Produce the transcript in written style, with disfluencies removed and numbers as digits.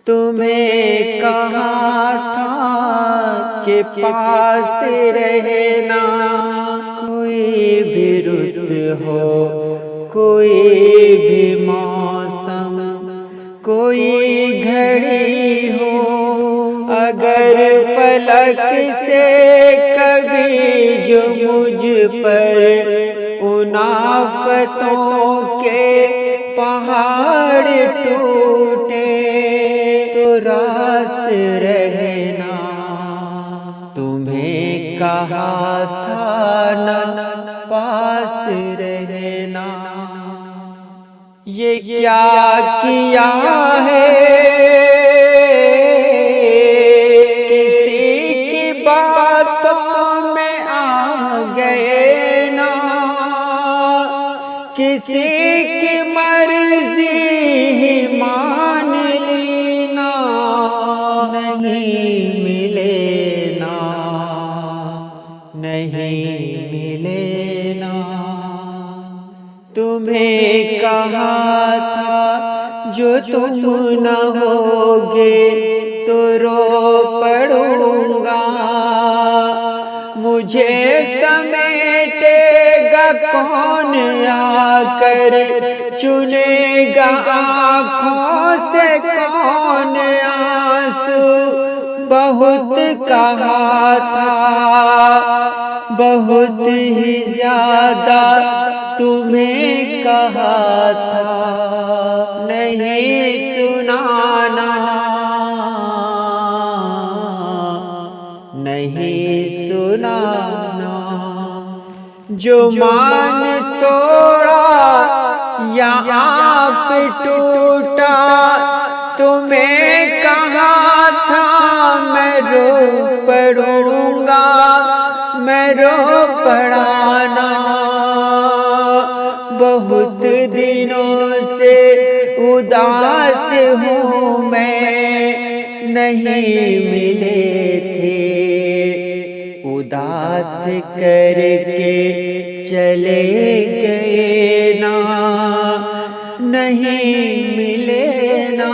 तुम्हें कहा था कि पास रहना, कोई भी रुत हो, कोई भी मौसम, कोई घड़ी हो, अगर फलक से कभी जो मुझ पर उन आफतों के पहाड़ टूटे तो रास रहना। तुम्हें कहा था न पास रहना। ये क्या किया है, किसी की बातों में आ गए ना, किसी की मर्जी ही मान ली ना, नहीं मिले ना, नहीं मिले ना। तुम्हें कहा था जो तुम न होगे तो रो पड़ूंगा, मुझे समेटेगा कौन आकर, चुनेगा आँखों से कौन आंसू। बहुत कहा था, बहुत ही ज्यादा तुम्हें कहा था, नहीं सुनाना, नहीं सुनाना। जो मान तोड़ा या आप टूटा, तुम्हें कहा था मैं रो पड़ूंगा, मैं रो पड़ाना। बहुत दिनों से उदास हूँ मैं, नहीं मिले थे, उदास करके चले गए ना, नहीं मिले ना।